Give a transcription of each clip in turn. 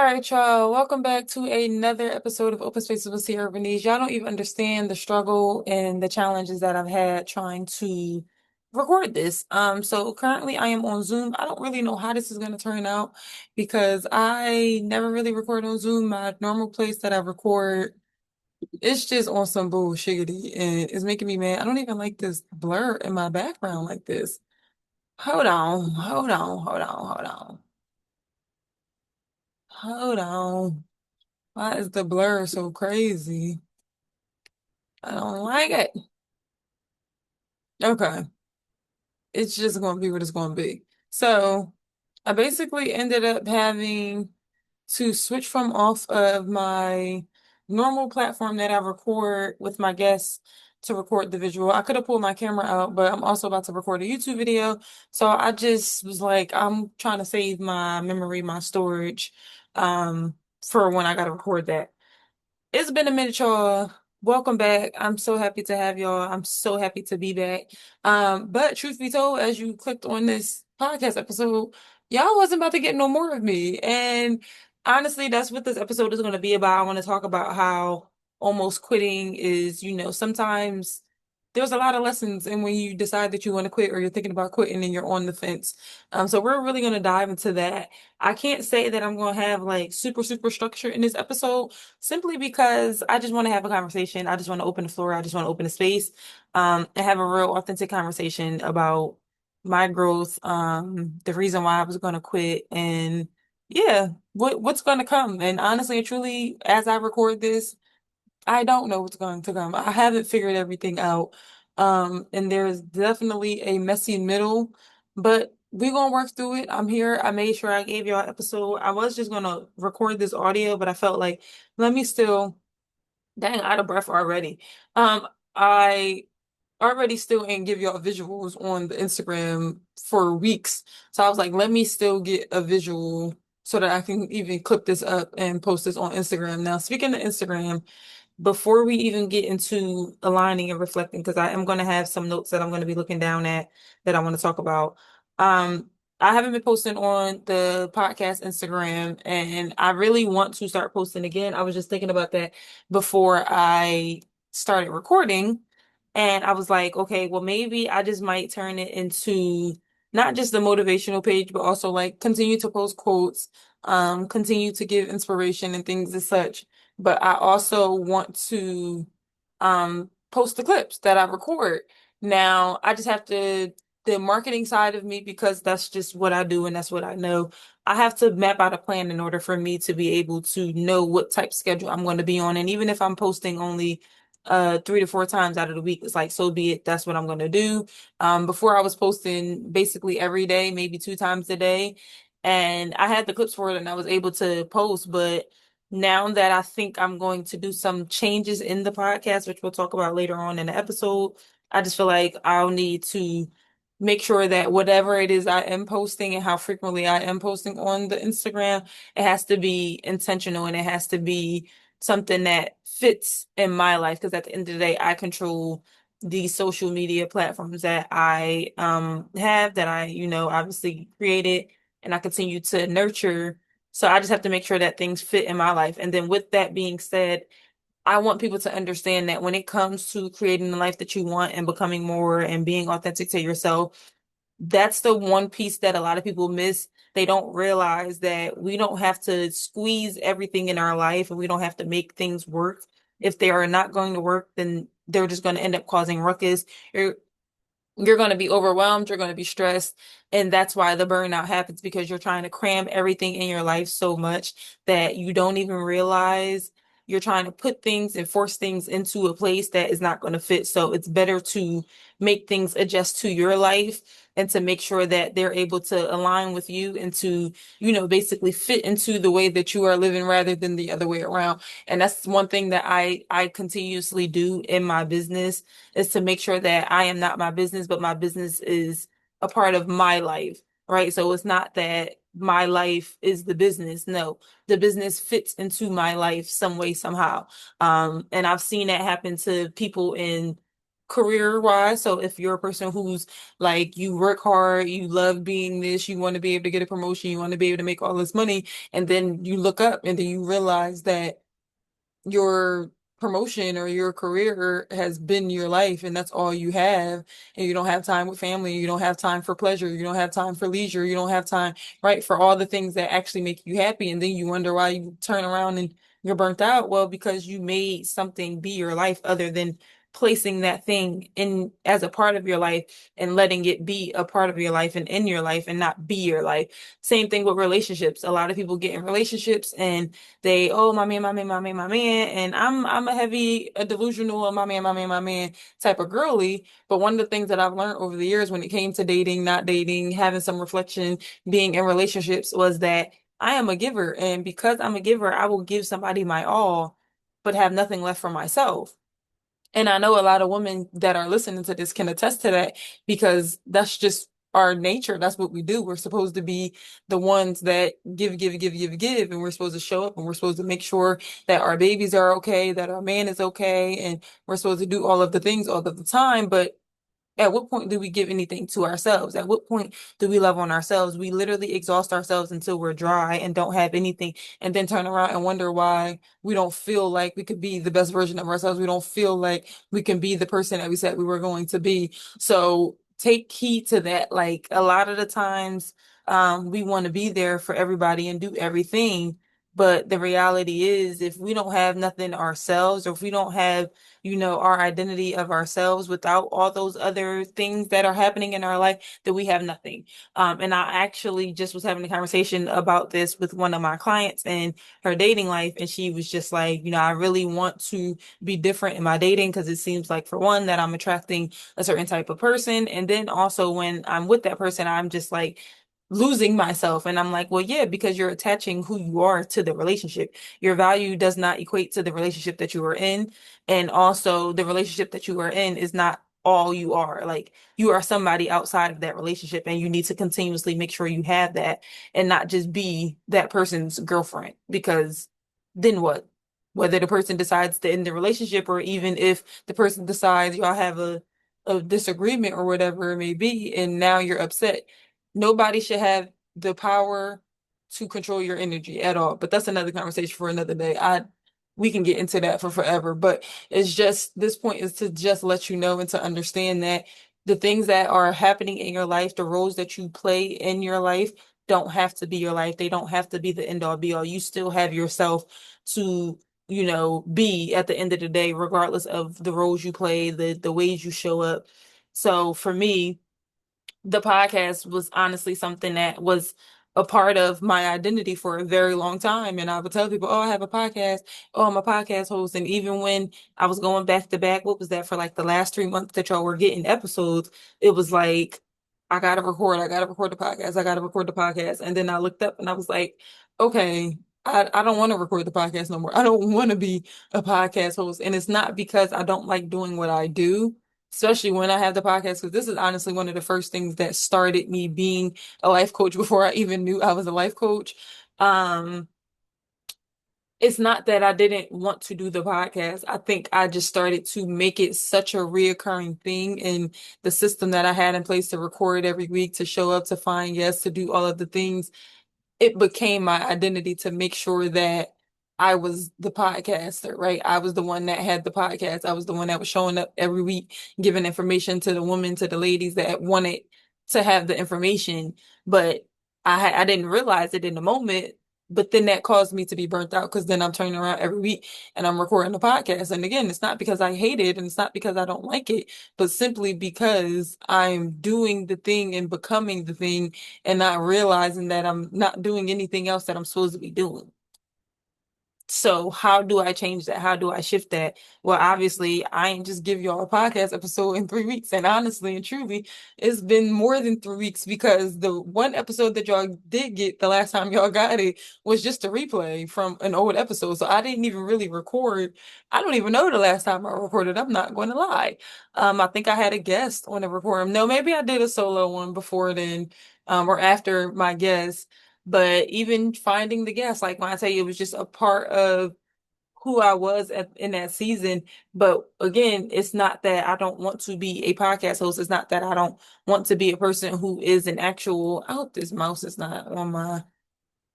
right, y'all. Welcome back to another episode of Open Spaces with Siera Vernice. Y'all don't even understand the struggle and the challenges that I've had trying to record this. So currently I am on Zoom. I don't really know how this is going to turn out because I never really record on Zoom. My normal place that I record, it's just on some bullshiggity and it's making me mad. I don't even like this blur in my background like this. Hold on, hold on, hold on, hold on, hold on. Why is the blur so crazy? I don't like it. Okay. It's just going to be what it's going to be. So I basically ended up having to switch from off of my normal platform that I record with my guests to record the visual. I could have pulled my camera out, but I'm also about to record a YouTube video. So I just was like, I'm trying to save my memory, my storage, for when I got to record that. It's been a minute, y'all. Welcome back. I'm so happy to have y'all. I'm so happy to be back. But truth be told, as you clicked on this podcast episode, y'all wasn't about to get no more of me. And honestly, that's what this episode is going to be about. I want to talk about how almost quitting is, sometimes there's a lot of lessons and when you decide that you want to quit or you're thinking about quitting and you're on the fence. So we're really going to dive into that. I can't say that I'm going to have like super structure in this episode simply because I just want to have a conversation. I just want to open the floor. I just want to open the space, and have a real authentic conversation about my growth, the reason why I was going to quit, and yeah, what's going to come. And honestly and truly, as I record this, I don't know what's going to come. I haven't figured everything out. And there's definitely a messy middle, but we're gonna work through it. I'm here. I made sure I gave y'all an episode. I was just gonna record this audio, but I felt like let me still dang out of breath already. I already still ain't give y'all visuals on the Instagram for weeks. So I was like, let me still get a visual so that I can even clip this up and post this on Instagram. Now, speaking of Instagram, before we even get into aligning and reflecting, because I am going to have some notes that I'm going to be looking down at that I want to talk about. I haven't been posting on the podcast Instagram, and I really want to start posting again. I was just thinking about that before I started recording, and I was like, okay, well, maybe I just might turn it into not just the motivational page, but also like continue to post quotes, continue to give inspiration and things as such, but I also want to post the clips that I record. Now, I just have to the marketing side of me because that's just what I do and that's what I know. I have to map out a plan in order for me to be able to know what type schedule I'm going to be on. And even if I'm posting only 3 to 4 times out of the week, it's like so be it. That's what I'm going to do. Before I was posting basically every day, maybe 2 times a day. And I had the clips for it and I was able to post, but now that I think I'm going to do some changes in the podcast, which we'll talk about later on in the episode, I just feel like I'll need to make sure that whatever it is I am posting and how frequently I am posting on the Instagram, it has to be intentional and it has to be something that fits in my life. Because at the end of the day, I control the social media platforms that I have that I, obviously created and I continue to nurture. So I just have to make sure that things fit in my life. And then with that being said, I want people to understand that when it comes to creating the life that you want and becoming more and being authentic to yourself, that's the one piece that a lot of people miss. They don't realize that we don't have to squeeze everything in our life and we don't have to make things work. If they are not going to work, then they're just going to end up causing ruckus. You're going to be overwhelmed, you're going to be stressed, and that's why the burnout happens because you're trying to cram everything in your life so much that you don't even realize you're trying to put things and force things into a place that is not going to fit. So it's better to make things adjust to your life and to make sure that they're able to align with you and to, basically fit into the way that you are living rather than the other way around. And that's one thing that I continuously do in my business is to make sure that I am not my business, but my business is a part of my life, right? So it's not that my life is the business. No, the business fits into my life some way, somehow. And I've seen that happen to people in career wise. So if you're a person who's like, you work hard, you love being this, you want to be able to get a promotion, you want to be able to make all this money, and then you look up and then you realize that your promotion or your career has been your life and that's all you have, and you don't have time with family, you don't have time for pleasure, you don't have time for leisure, you don't have time, right, for all the things that actually make you happy, and then you wonder why you turn around and you're burnt out. Well, because you made something be your life other than placing that thing in as a part of your life and letting it be a part of your life and in your life and not be your life. Same thing with relationships. A lot of people get in relationships and they, oh, my man, my man, my man, my man. And I'm a delusional, my man, my man, my man type of girly. But one of the things that I've learned over the years when it came to dating, not dating, having some reflection, being in relationships was that I am a giver. And because I'm a giver, I will give somebody my all, but have nothing left for myself. And I know a lot of women that are listening to this can attest to that, because that's just our nature. That's what we do. We're supposed to be the ones that give, give, give, give, give. And we're supposed to show up and we're supposed to make sure that our babies are okay, that our man is okay. And we're supposed to do all of the things all of the time. But at what point do we give anything to ourselves? At what point do we love on ourselves? We literally exhaust ourselves until we're dry and don't have anything, and then turn around and wonder why we don't feel like we could be the best version of ourselves. We don't feel like we can be the person that we said we were going to be. So take heed to that. Like a lot of the times, we want to be there for everybody and do everything. But the reality is, if we don't have nothing ourselves, or if we don't have, our identity of ourselves without all those other things that are happening in our life, that we have nothing. And I actually just was having a conversation about this with one of my clients and her dating life. And she was just like, I really want to be different in my dating, because it seems like, for one, that I'm attracting a certain type of person. And then also when I'm with that person, I'm just like, losing myself. And I'm like, well, yeah, because you're attaching who you are to the relationship. Your value does not equate to the relationship that you are in. And also, the relationship that you are in is not all you are. Like, you are somebody outside of that relationship, and you need to continuously make sure you have that and not just be that person's girlfriend. Because then what? Whether the person decides to end the relationship, or even if the person decides y'all have a disagreement or whatever it may be, and now you're upset, nobody should have the power to control your energy at all. But that's another conversation for another day. We can get into that for forever, but it's just, this point is to just let you know and to understand that the things that are happening in your life, the roles that you play in your life, don't have to be your life. They don't have to be the end all be all. You still have yourself to, be at the end of the day, regardless of the roles you play, the ways you show up. So for me, the podcast was honestly something that was a part of my identity for a very long time. And I would tell people, oh, I have a podcast. Oh, I'm a podcast host. And even when I was going back to back, what was that, for like the last 3 months that y'all were getting episodes, it was like, I gotta record the podcast. I gotta record the podcast. And then I looked up and I was like, okay, I don't want to record the podcast no more. I don't want to be a podcast host. And it's not because I don't like doing what I do, especially when I have the podcast, because this is honestly one of the first things that started me being a life coach before I even knew I was a life coach. Um, it's not that I didn't want to do the podcast. I think I just started to make it such a reoccurring thing in the system that I had in place, to record every week, to show up, to find guests, to do all of the things. It became my identity to make sure that I was the podcaster, right? I was the one that had the podcast. I was the one that was showing up every week, giving information to the women, to the ladies that wanted to have the information. But I didn't realize it in the moment. But then that caused me to be burnt out, because then I'm turning around every week and I'm recording the podcast. And again, it's not because I hate it and it's not because I don't like it, but simply because I'm doing the thing and becoming the thing, and not realizing that I'm not doing anything else that I'm supposed to be doing. So how do I change that? How do I shift that? Well, obviously, I ain't just give y'all a podcast episode in 3 weeks. And honestly and truly, it's been more than 3 weeks, because the one episode that y'all did get the last time y'all got it was just a replay from an old episode. So I didn't even really record. I don't even know the last time I recorded. I'm not going to lie. I think I had a guest on the recording. No, maybe I did a solo one before then, or after my guest. But even finding the guests, like when I tell you, it was just a part of who I was in that season. But again, it's not that I don't want to be a podcast host. It's not that I don't want to be a person who is an actual. I hope this mouse is not on my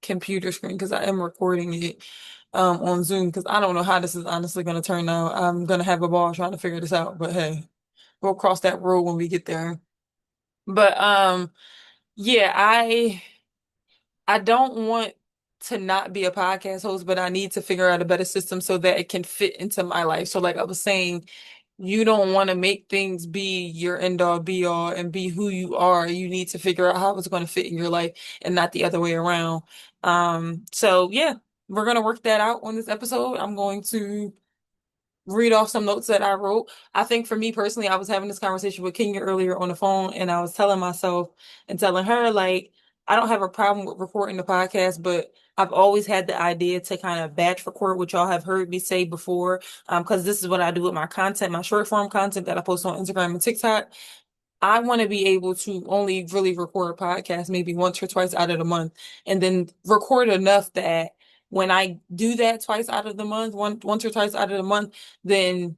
computer screen because I am recording it on Zoom because I don't know how this is honestly going to turn out. I'm going to have a ball trying to figure this out, but hey, we'll cross that road when we get there. But yeah, I don't want to not be a podcast host, but I need to figure out a better system so that it can fit into my life. So like I was saying, you don't want to make things be your end all be all and be who you are. You need to figure out how it's going to fit in your life and not the other way around. So yeah, we're going to work that out on this episode. I'm going to read off some notes that I wrote. I think for me personally, I was having this conversation with Kenya earlier on the phone, and I was telling myself and telling her, like, I don't have a problem with recording the podcast, but I've always had the idea to kind of batch record, which y'all have heard me say before, because this is what I do with my content, my short form content that I post on Instagram and TikTok. I want to be able to only really record a podcast maybe once or twice out of the month, and then record enough that when I do that twice out of the month, once or twice out of the month, then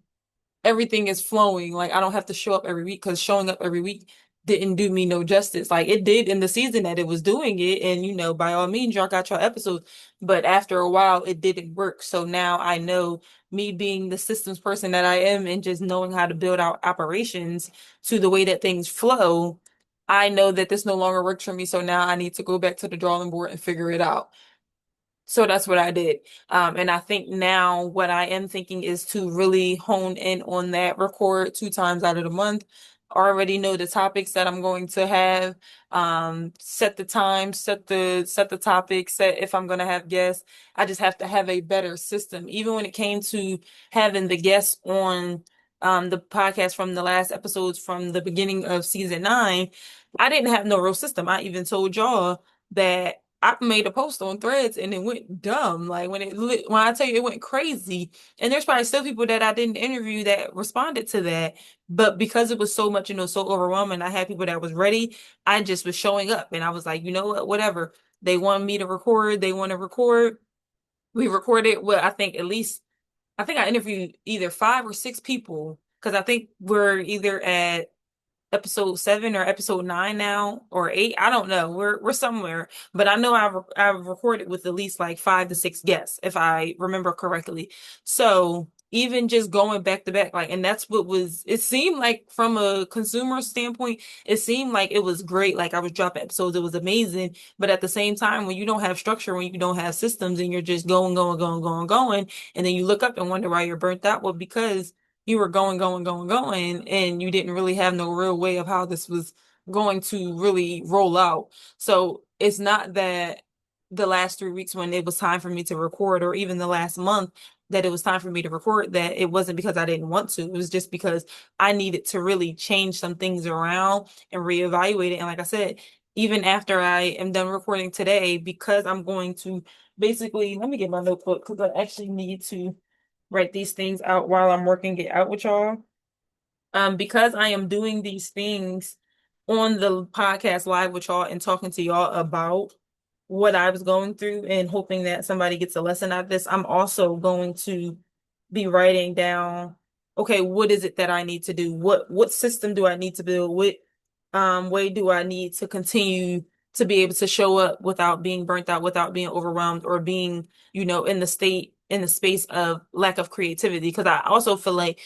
everything is flowing. Like I don't have to show up every week because showing up every week didn't do me no justice. Like it did in the season that it was doing it, and by all means, y'all got your episodes. But after a while, it didn't work. So now I know me being the systems person that I am and just knowing how to build out operations to the way that things flow. I know that this no longer works for me. So now I need to go back to the drawing board and figure it out. So that's what I did. And I think now what I am thinking is to really hone in on that, record 2 times out of the month. Already know the topics that I'm going to have. Set the time, set the topic, set if I'm going to have guests. I just have to have a better system. Even when it came to having the guests on the podcast from the last episodes from the beginning of season 9, I didn't have no real system. I even told y'all that I made a post on Threads and it went dumb. Like when I tell you it went crazy, and there's probably still people that I didn't interview that responded to that, but because it was so much, so overwhelming, I had people that was ready. I just was showing up, and I was like, you know what, whatever. They want me to record. They want to record. We recorded. Well, I think I interviewed either 5 or 6 people because I think we're either at episode 7 or episode 9 now or 8. I don't know. We're somewhere, but I know I've recorded with at least like 5 to 6 guests if I remember correctly. So even just going back to back, like, and that's what was. It seemed like from a consumer standpoint, it seemed like it was great. Like I was dropping episodes, it was amazing. But at the same time, when you don't have structure, when you don't have systems, and you're just going, going, going, going, going, and then you look up and wonder why you're burnt out. Well, because you were going, going, going, going, and you didn't really have no real way of how this was going to really roll out. So it's not that the last 3 weeks when it was time for me to record, or even the last month that it was time for me to record, that it wasn't because I didn't want to. It was just because I needed to really change some things around and reevaluate it. And like I said, even after I am done recording today, because I'm going to basically, let me get my notebook because I actually need to write these things out while I'm working it out with y'all. Because I am doing these things on the podcast live with y'all and talking to y'all about what I was going through and hoping that somebody gets a lesson out of this, I'm also going to be writing down, okay, what is it that I need to do? What system do I need to build? What way do I need to continue to be able to show up without being burnt out, without being overwhelmed, or being, in the space of lack of creativity? Because I also feel like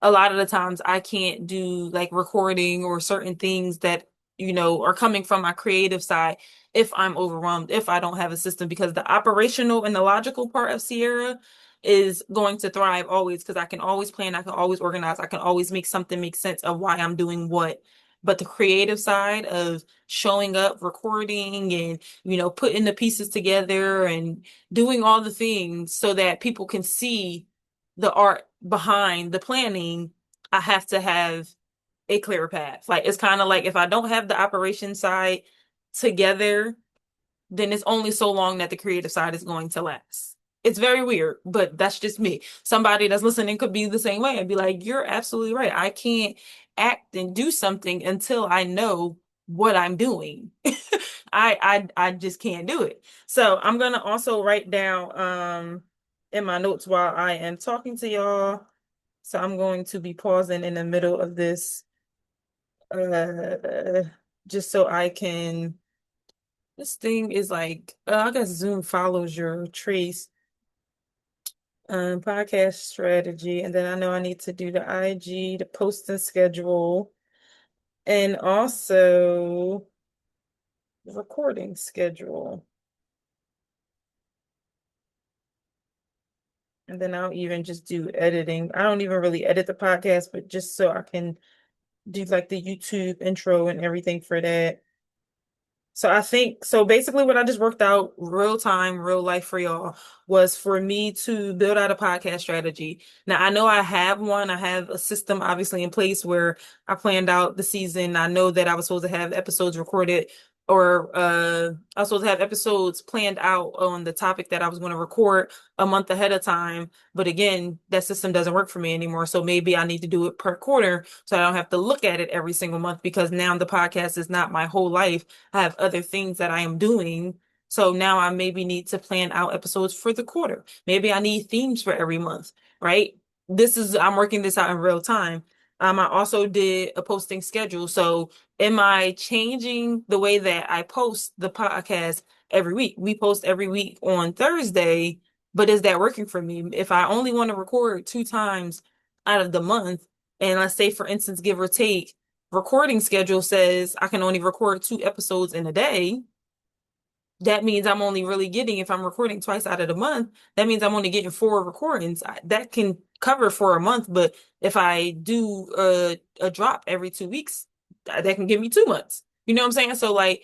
a lot of the times I can't do like recording or certain things that, are coming from my creative side if I'm overwhelmed, if I don't have a system, because the operational and the logical part of Siera is going to thrive always because I can always plan, I can always organize, I can always make something make sense of why I'm doing what. But the creative side of showing up, recording, and, putting the pieces together and doing all the things so that people can see the art behind the planning, I have to have a clear path. Like it's kind of like if I don't have the operation side together, then it's only so long that the creative side is going to last. It's very weird, but that's just me. Somebody that's listening could be the same way and be like, you're absolutely right. I can't act and do something until I know what I'm doing. I just can't do it. So I'm gonna also write down in my notes while I am talking to y'all. So I'm going to be pausing in the middle of this uh just so I can this thing is like I guess Zoom follows your trace podcast strategy, and then I know I need to do the IG, the posting schedule, and also the recording schedule. And then I'll even just do editing. I don't even really edit the podcast, but just so I can do like the YouTube intro and everything for that. So I think so basically what I just worked out real time, real life for y'all was for me to build out a podcast strategy. Now I know I have one. I have a system obviously in place where I planned out the season. I know that I was supposed to have episodes recorded or I was supposed to have episodes planned out on the topic that I was going to record a month ahead of time. But again, that system doesn't work for me anymore. So maybe I need to do it per quarter so I don't have to look at it every single month because now the podcast is not my whole life. I have other things that I am doing. So now I maybe need to plan out episodes for the quarter. Maybe I need themes for every month, right? I'm working this out in real time. I also did a posting schedule. So am I changing the way that I post the podcast every week? We post every week on Thursday, but is that working for me? If I only want to record 2 times out of the month, and let's say, for instance, give or take, recording schedule says I can only record 2 episodes in a day, that means I'm only really getting, if I'm recording twice out of the month, that means I'm only getting 4 recordings. That can cover for a month, but if I do a drop every 2 weeks, that can give me 2 months. You know what I'm saying? So like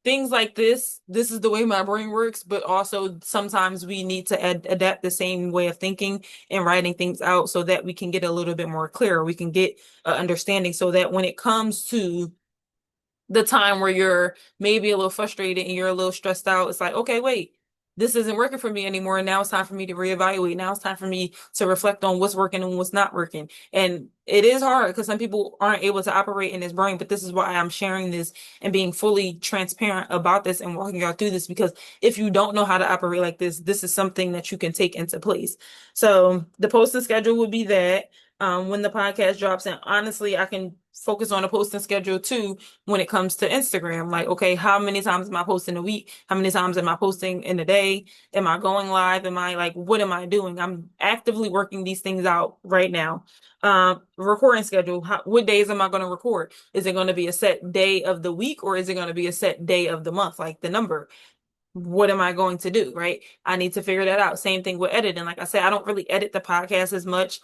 things like this is the way my brain works, but also sometimes we need to adapt the same way of thinking and writing things out so that we can get a little bit more clear. We can get understanding so that when it comes to the time where you're maybe a little frustrated and you're a little stressed out, it's like, okay, wait, this isn't working for me anymore. And now it's time for me to reevaluate. Now it's time for me to reflect on what's working and what's not working. And it is hard because some people aren't able to operate in this brain, but this is why I'm sharing this and being fully transparent about this and walking y'all through this, because if you don't know how to operate like this is something that you can take into place. So the posting schedule would be that. When the podcast drops, and honestly, I can focus on a posting schedule too when it comes to Instagram. Like, okay, how many times am I posting a week? How many times am I posting in a day? Am I going live? Am I like, what am I doing? I'm actively working these things out right now. Recording schedule. What days am I going to record? Is it going to be a set day of the week or is it going to be a set day of the month? Like the number. What am I going to do? Right. I need to figure that out. Same thing with editing. Like I said, I don't really edit the podcast as much.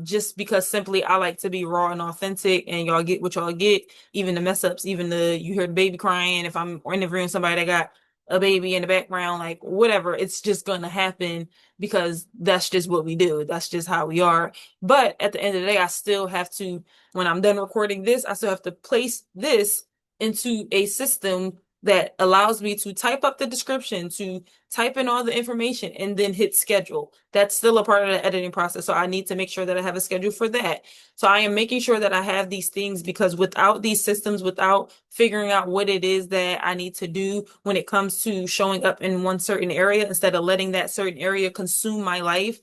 Just because simply I like to be raw and authentic and y'all get what y'all get, even the mess ups, even you hear the baby crying, if I'm interviewing somebody that got a baby in the background, like whatever, it's just gonna happen because that's just what we do. That's just how we are. But at the end of the day, I still have to, when I'm done recording this, I still have to place this into a system that allows me to type up the description, to type in all the information, and then hit schedule. That's still a part of the editing process. So I need to make sure that I have a schedule for that. So I am making sure that I have these things because without these systems, without figuring out what it is that I need to do when it comes to showing up in one certain area, instead of letting that certain area consume my life,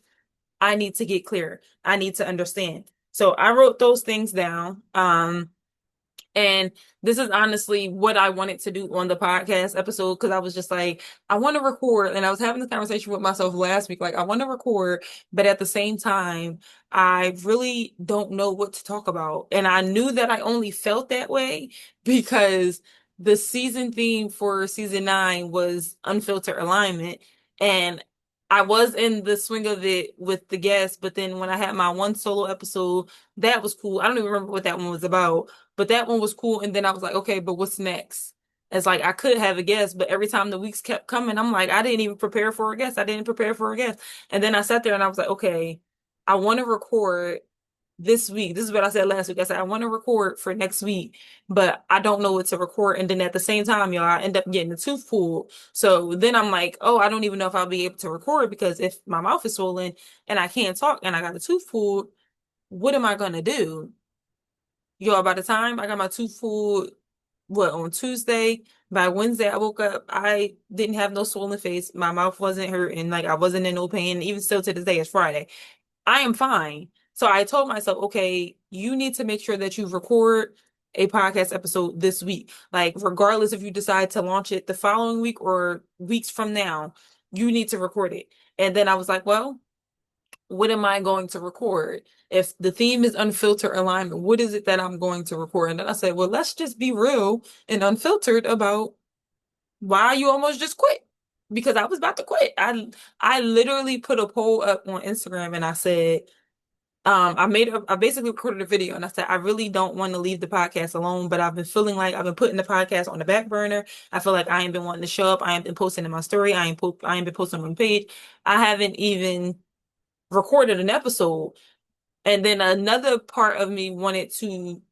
I need to get clear. I need to understand. So I wrote those things down. And this is honestly what I wanted to do on the podcast episode because I was just like, I want to record. And I was having this conversation with myself last week. Like, I want to record, but at the same time, I really don't know what to talk about. And I knew that I only felt that way because the season theme for season 9 was unfiltered alignment. And I was in the swing of it with the guests, but then when I had my one solo episode, that was cool. I don't even remember what that one was about. But that one was cool. And then I was like, okay, but what's next? It's like I could have a guest, but every time the weeks kept coming, I'm like, I didn't even prepare for a guest. I didn't prepare for a guest. And then I sat there and I was like, okay, I want to record this week. This is what I said last week. I said, I want to record for next week, but I don't know what to record. And then at the same time, y'all, I end up getting the tooth pulled. So then I'm like, oh, I don't even know if I'll be able to record because if my mouth is swollen and I can't talk and I got a tooth pulled, what am I going to do? Yo, by the time I got my tooth pulled, on Tuesday. By Wednesday, I woke up. I didn't have no swollen face. My mouth wasn't hurting. Like I wasn't in no pain. Even still to this day, it's Friday. I am fine. So I told myself, okay, you need to make sure that you record a podcast episode this week. Like, regardless if you decide to launch it the following week or weeks from now, you need to record it. And then I was like, well, what am I going to record? If the theme is unfiltered alignment, what is it that I'm going to record? And then I said, well, let's just be real and unfiltered about why you almost just quit. Because I was about to quit. I literally put a poll up on Instagram and I said, I basically recorded a video and I said, I really don't want to leave the podcast alone, but I've been feeling like I've been putting the podcast on the back burner. I feel like I ain't been wanting to show up. I ain't been posting in my story. I ain't been posting on the page. I haven't even recorded an episode. And then another part of me wanted to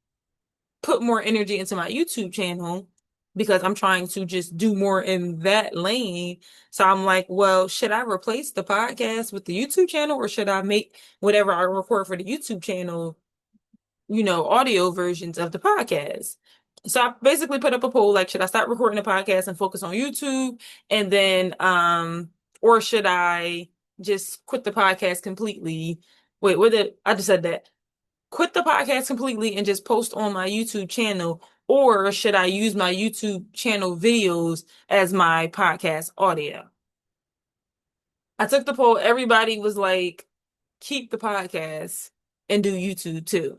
put more energy into my YouTube channel because I'm trying to just do more in that lane. So I'm like, well, should I replace the podcast with the YouTube channel or should I make whatever I record for the YouTube channel, audio versions of the podcast? So I basically put up a poll like, should I start recording the podcast and focus on YouTube? And then, or should I just quit the podcast completely? Wait, I just said that quit the podcast completely and just post on my YouTube channel, or should I use my YouTube channel videos as my podcast audio? I took the poll. Everybody was like, keep the podcast and do YouTube too.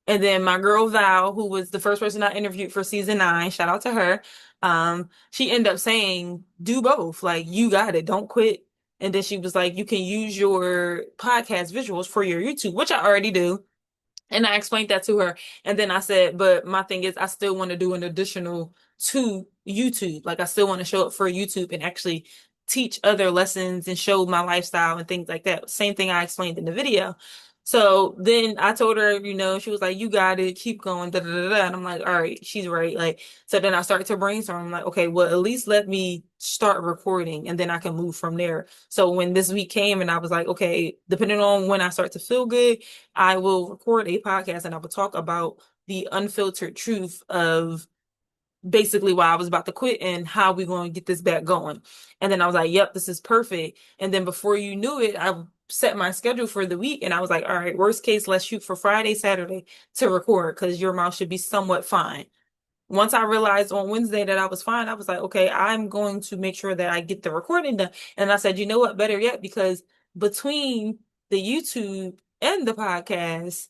And then my girl Val, who was the first person I interviewed for season 9, shout out to her. She ended up saying, do both. Like, you got it. Don't quit. And then she was like, you can use your podcast visuals for your YouTube, which I already do. And I explained that to her. And then I said, but my thing is, I still want to do an additional to YouTube. Like, I still want to show up for YouTube and actually teach other lessons and show my lifestyle and things like that. Same thing I explained in the video. So then I told her, she was like, you got it, keep going, da da da da. And I'm like, all right, she's right. Like, so then I started to brainstorm. I'm like, okay, well, at least let me start recording and then I can move from there. So when this week came and I was like, okay, depending on when I start to feel good, I will record a podcast and I will talk about the unfiltered truth of basically why I was about to quit and how we're going to get this back going. And then I was like, yep, this is perfect. And then before you knew it, I set my schedule for the week and I was like, all right, worst case, let's shoot for Friday, Saturday to record because your mouth should be somewhat fine. Once I realized on Wednesday that I was fine, I was like, okay, I'm going to make sure that I get the recording done. And I said, you know what, better yet, because between the YouTube and the podcast,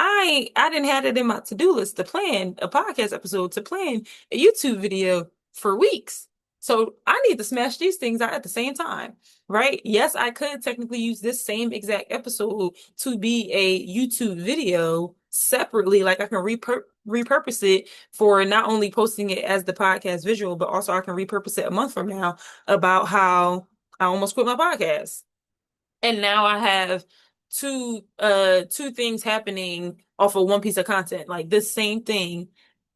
I didn't have it in my to-do list to plan a podcast episode, to plan a YouTube video for weeks. So I need to smash these things out at the same time, right? Yes, I could technically use this same exact episode to be a YouTube video separately. Like I can repurpose it for not only posting it as the podcast visual, but also I can repurpose it a month from now about how I almost quit my podcast. And now I have two things happening off of one piece of content. Like this same thing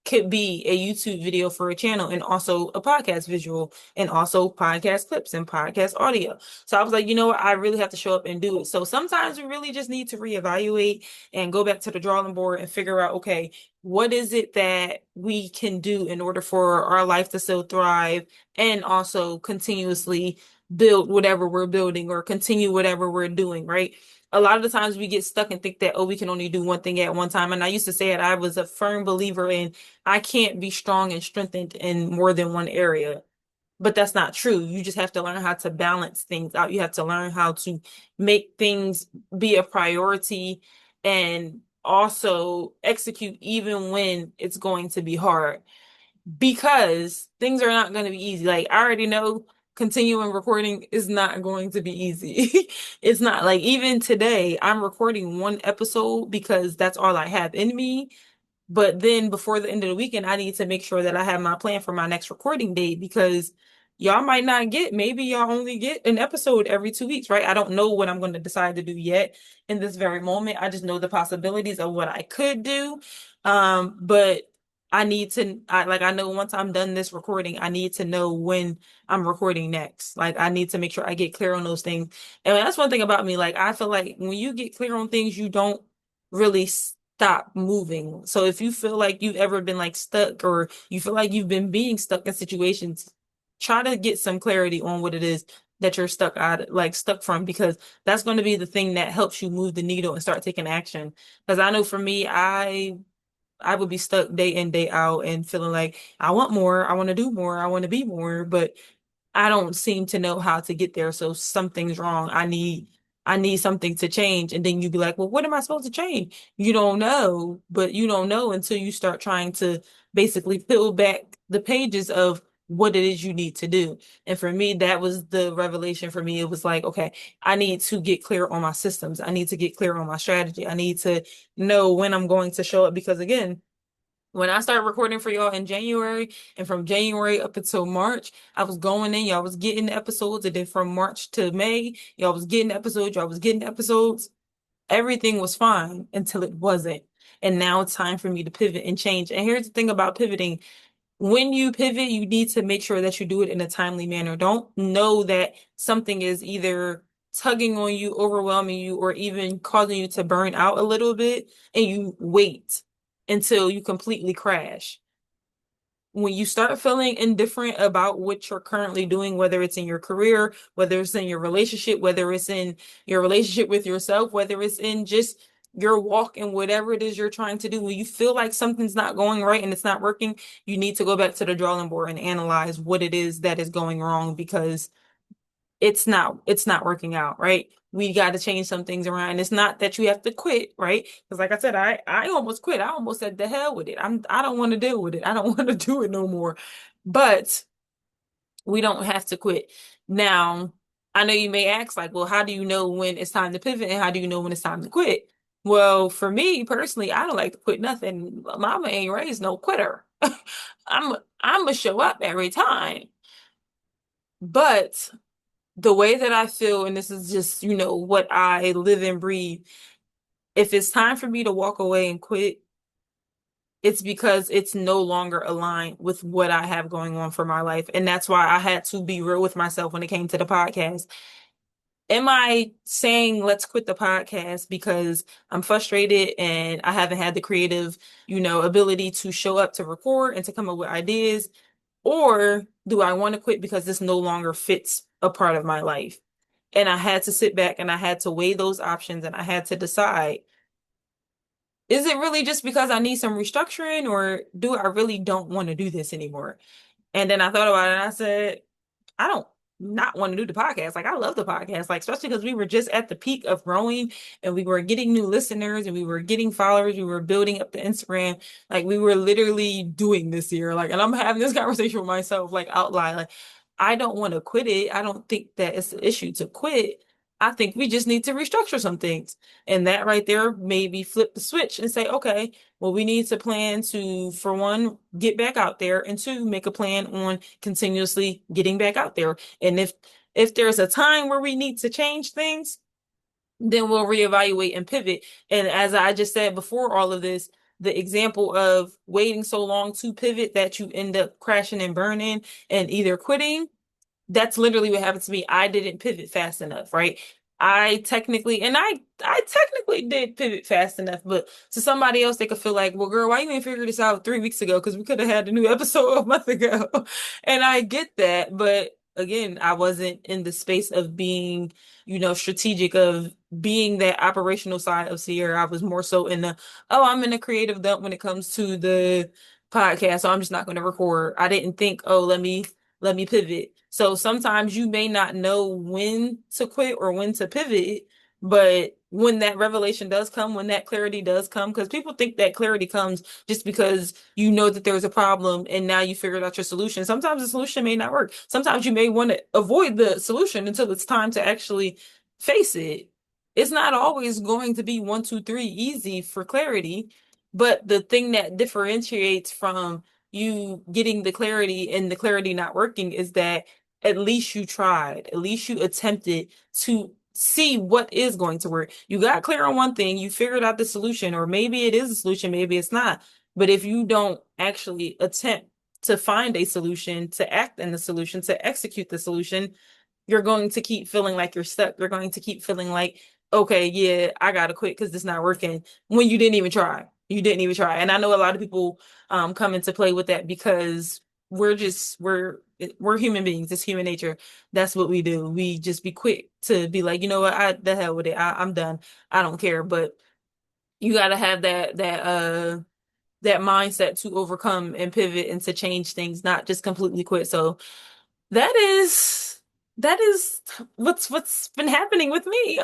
could be a YouTube video for a channel and also a podcast visual and also podcast clips and podcast audio. So I was like, you know what? I really have to show up and do it. So sometimes we really just need to reevaluate and go back to the drawing board and figure out, okay, what is it that we can do in order for our life to still thrive and also continuously build whatever we're building or continue whatever we're doing, right? A lot of the times we get stuck and think that, oh, we can only do one thing at one time. And I used to say it, I was a firm believer in I can't be strong and strengthened in more than one area. But that's not true. You just have to learn how to balance things out. You have to learn how to make things be a priority and also execute even when it's going to be hard because things are not going to be easy. Like I already know continuing recording is not going to be easy. It's not like even today I'm recording one episode because that's all I have in me. But then before the end of the weekend, I need to make sure that I have my plan for my next recording date because y'all might not maybe y'all only get an episode every 2 weeks, right? I don't know what I'm going to decide to do yet in this very moment. I just know the possibilities of what I could do. But I know once I'm done this recording, I need to know when I'm recording next. Like, I need to make sure I get clear on those things. And that's one thing about me. Like, I feel like when you get clear on things, you don't really stop moving. So if you feel like you've ever been like stuck or you feel like you've been being stuck in situations, try to get some clarity on what it is that you're stuck from, because that's going to be the thing that helps you move the needle and start taking action. Because I know for me, I would be stuck day in, day out and feeling like I want more, I want to do more, I want to be more, but I don't seem to know how to get there. So something's wrong. I need something to change. And then you'd be like, well, what am I supposed to change? You don't know, but you don't know until you start trying to basically peel back the pages of what it is you need to do. And for me, that was the revelation for me. It was like, okay, I need to get clear on my systems. I need to get clear on my strategy. I need to know when I'm going to show up because again, when I started recording for y'all in January, and from January up until March, I was going in, y'all was getting the episodes, and then from March to May, y'all was getting the episodes, y'all was getting the episodes. Everything was fine until it wasn't. And now it's time for me to pivot and change. And here's the thing about pivoting. When you pivot, you need to make sure that you do it in a timely manner. Don't know that something is either tugging on you, overwhelming you, or even causing you to burn out a little bit, and you wait until you completely crash. When you start feeling indifferent about what you're currently doing, whether it's in your career, whether it's in your relationship, whether it's in your relationship with yourself, whether it's in just your walk and whatever it is you're trying to do, when you feel like something's not going right and it's not working, you need to go back to the drawing board and analyze what it is that is going wrong because it's not working out, right? We got to change some things around. It's not that you have to quit, right? Because like I said, I almost quit. I almost said the hell with it. I don't want to deal with it. I don't want to do it no more. But we don't have to quit. Now, I know you may ask, like, well, how do you know when it's time to pivot and how do you know when it's time to quit? Well, for me personally, I don't like to quit nothing. Mama ain't raised no quitter. I'm I'm gonna show up every time. But the way that I feel, and this is just, what I live and breathe, if it's time for me to walk away and quit, it's because it's no longer aligned with what I have going on for my life. And that's why I had to be real with myself when it came to the podcast. Am I saying let's quit the podcast because I'm frustrated and I haven't had the creative, ability to show up to record and to come up with ideas? Or do I want to quit because this no longer fits a part of my life? And I had to sit back and I had to weigh those options and I had to decide, is it really just because I need some restructuring or do I really don't want to do this anymore? And then I thought about it and I said, I don't not want to do the podcast. Like I love the podcast, like especially because we were just at the peak of growing and we were getting new listeners and we were getting followers. We were building up the Instagram. Like we were literally doing this year. Like, and I'm having this conversation with myself, like out loud. Like I don't want to quit it. I don't think that it's an issue to quit. I think we just need to restructure some things. And that right there, maybe flip the switch and say, okay, well, we need to plan to, for one, get back out there, and two, make a plan on continuously getting back out there. And if there's a time where we need to change things, then we'll reevaluate and pivot. And as I just said before all of this, the example of waiting so long to pivot that you end up crashing and burning and either quitting, that's literally what happened to me. I didn't pivot fast enough, right? I technically did pivot fast enough, but to somebody else, they could feel like, well, girl, why you didn't figure this out 3 weeks ago? Because we could have had a new episode a month ago. And I get that. But again, I wasn't in the space of being, strategic, of being that operational side of Sierra. I was more so in I'm in a creative dump when it comes to the podcast. So I'm just not going to record. I didn't think, oh, let me pivot. So sometimes you may not know when to quit or when to pivot, but when that revelation does come, when that clarity does come, because people think that clarity comes just because you know that there's a problem and now you figured out your solution. Sometimes the solution may not work. Sometimes you may want to avoid the solution until it's time to actually face it. It's not always going to be 1, 2, 3 easy for clarity, but the thing that differentiates from you getting the clarity and the clarity not working is that at least you tried, at least you attempted to see what is going to work. You got clear on one thing, you figured out the solution, or maybe it is a solution, maybe it's not. But if you don't actually attempt to find a solution, to act in the solution, to execute the solution, you're going to keep feeling like you're stuck. You're going to keep feeling like okay, yeah, I gotta quit because it's not working when you didn't even try. You didn't even try. And I know a lot of people come into play with that because we're human beings. It's human nature. That's what we do. We just be quick to be like, you know what, the hell with it. I'm done. I don't care. But you gotta have that mindset to overcome and pivot and to change things, not just completely quit. So that is that is what's been happening with me.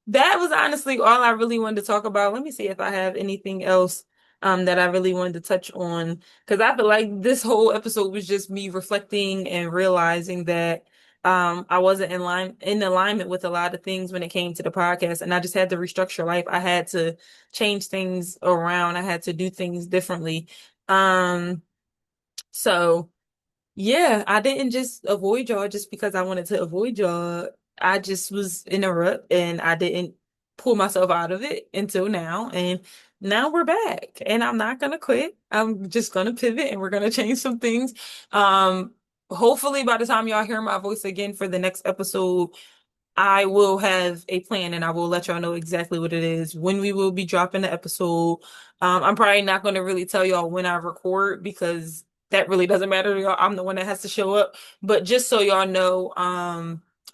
That was honestly all I really wanted to talk about. Let me see if I have anything else that I really wanted to touch on because I feel like this whole episode was just me reflecting and realizing that I wasn't in alignment with a lot of things when it came to the podcast, and I just had to restructure life. I had to change things around. I had to do things differently. Um, so. Yeah, I didn't just avoid y'all just because I wanted to avoid y'all. I just was in a rut and I didn't pull myself out of it until now. And now we're back. And I'm not gonna quit. I'm just gonna pivot and we're gonna change some things. Um, Hopefully by the time y'all hear my voice again for the next episode, I will have a plan and I will let y'all know exactly what it is, when we will be dropping the episode. I'm probably not going to really tell y'all when I record because that really doesn't matter to y'all. I'm the one that has to show up. But just so y'all know,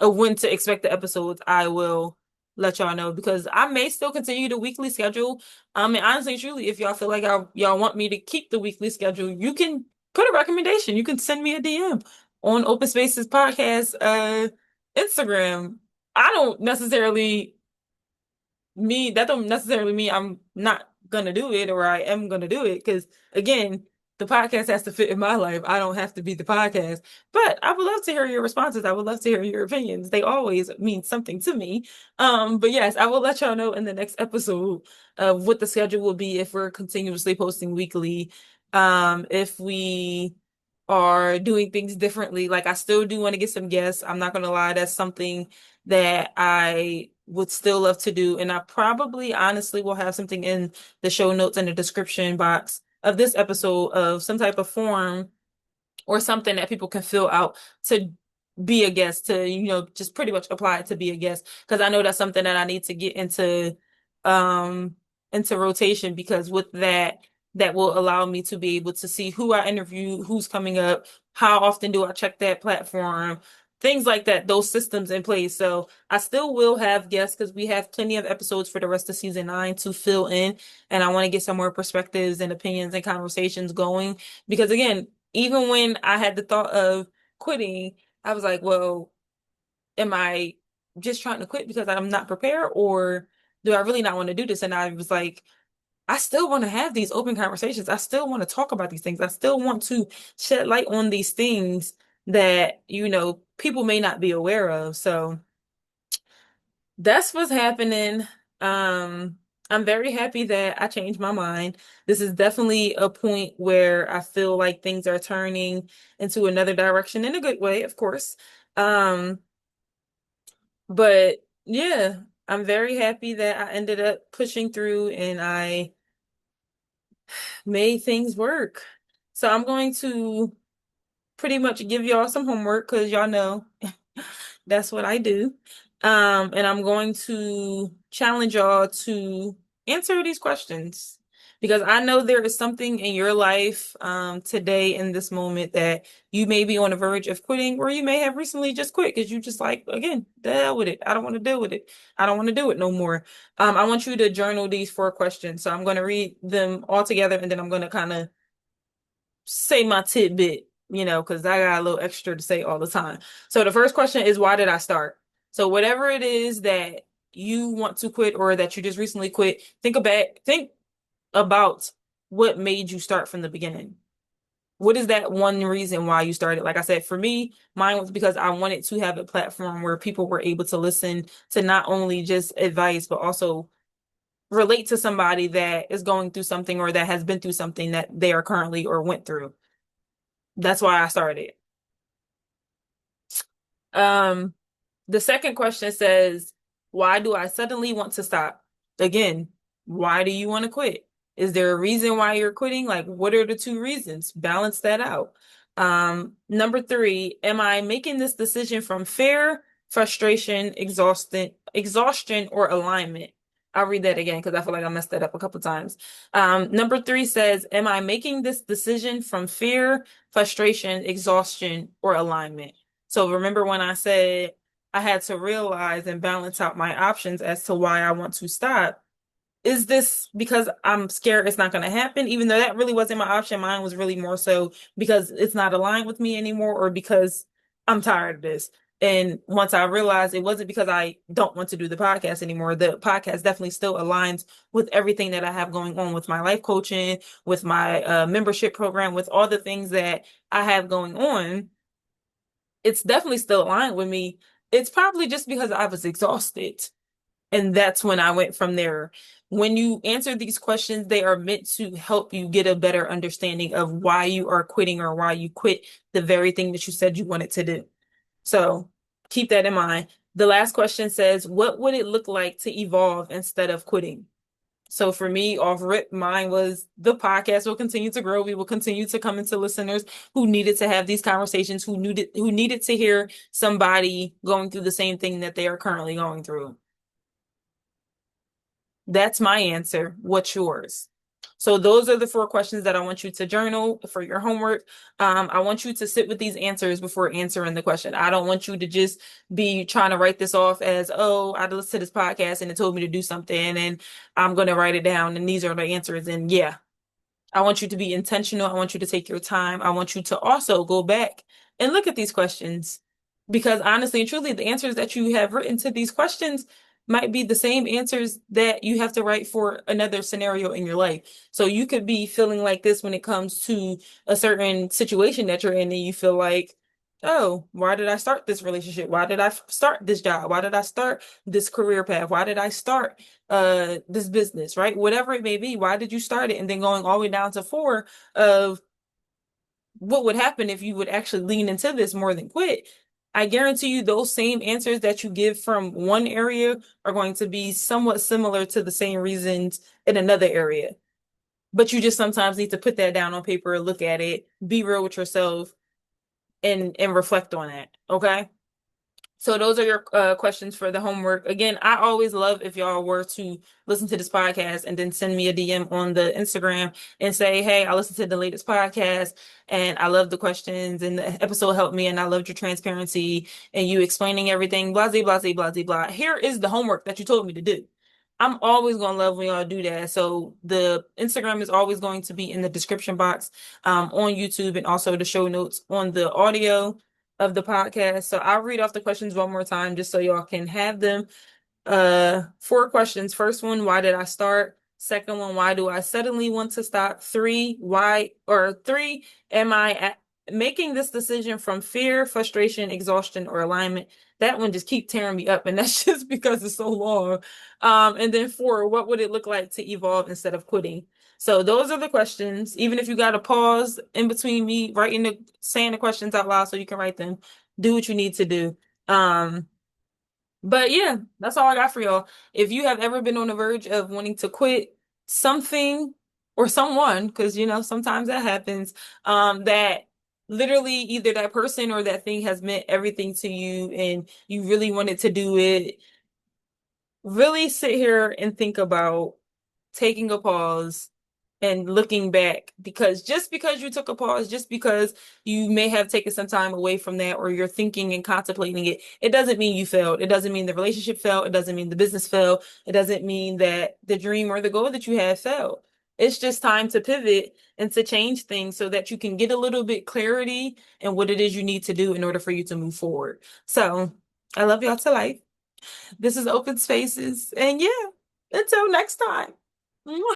of when to expect the episodes, I will let y'all know because I may still continue the weekly schedule. And honestly, truly, if y'all feel like y'all want me to keep the weekly schedule, you can put a recommendation. You can send me a DM on Open Spaces Podcast, Instagram. I don't necessarily that don't necessarily mean I'm not gonna do it or I am gonna do it because again, the podcast has to fit in my life. I don't have to be the podcast. But I would love to hear your responses. I would love to hear your opinions. They always mean something to me. But yes, I will let y'all know in the next episode of what the schedule will be if we're continuously posting weekly. If we are doing things differently. Like I still do want to get some guests. I'm not gonna lie, that's something that I would still love to do. And I probably honestly will have something in the show notes and the description box of this episode of some type of form or something that people can fill out to be a guest, to, just pretty much apply it to be a guest. Because I know that's something that I need to get um into rotation because with that, that will allow me to be able to see who I interview, who's coming up, how often do I check that platform, things like that, those systems in place. So I still will have guests because we have plenty of episodes for the rest of season 9 to fill in. And I want to get some more perspectives and opinions and conversations going. Because again, even when I had the thought of quitting, I was like, well, am I just trying to quit because I'm not prepared, or do I really not want to do this? And I was like, I still want to have these open conversations. I still want to talk about these things. I still want to shed light on these things that, people may not be aware of. So that's what's happening. I'm very happy that I changed my mind. This is definitely a point where I feel like things are turning into another direction in a good way, of course. Um, but yeah, I'm very happy that I ended up pushing through and I made things work. So I'm going to pretty much give y'all some homework because y'all know that's what I do. And I'm going to challenge y'all to answer these questions because I know there is something in your life today in this moment that you may be on the verge of quitting, or you may have recently just quit because you just like, again, the hell with it. I don't want to deal with it. I don't want to do it no more. I want you to journal these 4 questions. So I'm going to read them all together and then I'm going to kind of say my tidbit, because I got a little extra to say all the time. So the first question is, why did I start? So whatever it is that you want to quit or that you just recently quit, think about what made you start from the beginning. What is that one reason why you started? Like I said, for me, mine was because I wanted to have a platform where people were able to listen to not only just advice, but also relate to somebody that is going through something or that has been through something that they are currently or went through. That's why I started. Um, the second question says, why do I suddenly want to stop? Again, why do you want to quit? Is there a reason why you're quitting? Like, what are the 2 reasons? Balance that out. Number 3, am I making this decision from fear frustration, exhaustion, or alignment. I'll read that again because I feel like I messed that up a couple times. Number three says, am I making this decision from fear, frustration, exhaustion, or alignment? So remember when I said I had to realize and balance out my options as to why I want to stop? Is this because I'm scared it's not going to happen, even though that really wasn't my option? Mine was really more so because it's not aligned with me anymore, or because I'm tired of this. And once I realized it wasn't because I don't want to do the podcast anymore, the podcast definitely still aligns with everything that I have going on with my life coaching, with my membership program, with all the things that I have going on. It's definitely still aligned with me. It's probably just because I was exhausted. And that's when I went from there. When you answer these questions, they are meant to help you get a better understanding of why you are quitting or why you quit the very thing that you said you wanted to do. So keep that in mind. The last question says, what would it look like to evolve instead of quitting? So for me, off rip, mine was the podcast will continue to grow. We will continue to come into listeners who needed to have these conversations, who needed to hear somebody going through the same thing that they are currently going through. That's my answer. What's yours? So those are the four questions that I want you to journal for your homework. I want you to sit with these answers before answering the question. I don't want you to just be trying to write this off as, oh, I listened to this podcast and it told me to do something and I'm going to write it down and these are the answers. And yeah, I want you to be intentional. I want you to take your time. I want you to also go back and look at these questions because honestly and truly, the answers that you have written to these questions might be the same answers that you have to write for another scenario in your life. So you could be feeling like this when it comes to a certain situation that you're in and you feel like, oh, why did I start this relationship? Why did I start this job? Why did I start this career path? Why did I start this business, right? Whatever it may be, why did you start it? And then going all the way down to four of what would happen if you would actually lean into this more than quit. I guarantee you those same answers that you give from one area are going to be somewhat similar to the same reasons in another area. But you just sometimes need to put that down on paper, look at it, be real with yourself, and reflect on that. Okay. So those are your questions for the homework. Again, I always love if y'all were to listen to this podcast and then send me a DM on the Instagram and say, hey, I listened to the latest podcast and I love the questions and the episode helped me and I loved your transparency and you explaining everything, blah, blah, blah, blah, blah, blah. Here is the homework that you told me to do. I'm always going to love when y'all do that. So the Instagram is always going to be in the description box on YouTube and also the show notes on the audio of the podcast. So I'll read off the questions one more time just so y'all can have them. Four questions. First one, why did I start? Second one, why do I suddenly want to stop? Three, am I making this decision from fear, frustration, exhaustion, or alignment? That one just keep tearing me up, and that's just because it's so long. And then four, what would it look like to evolve instead of quitting? So those are the questions. Even if you got to pause in between me saying the questions out loud so you can write them, do what you need to do. But yeah, that's all I got for y'all. If you have ever been on the verge of wanting to quit something or someone, because sometimes that happens, that literally either that person or that thing has meant everything to you and you really wanted to do it, really sit here and think about taking a pause and looking back, because just because you took a pause, just because you may have taken some time away from that or you're thinking and contemplating it, it doesn't mean you failed. It doesn't mean the relationship failed. It doesn't mean the business failed. It doesn't mean that the dream or the goal that you had failed. It's just time to pivot and to change things so that you can get a little bit clarity in what it is you need to do in order for you to move forward. So I love y'all to life. This is Open Spaces. And yeah, until next time.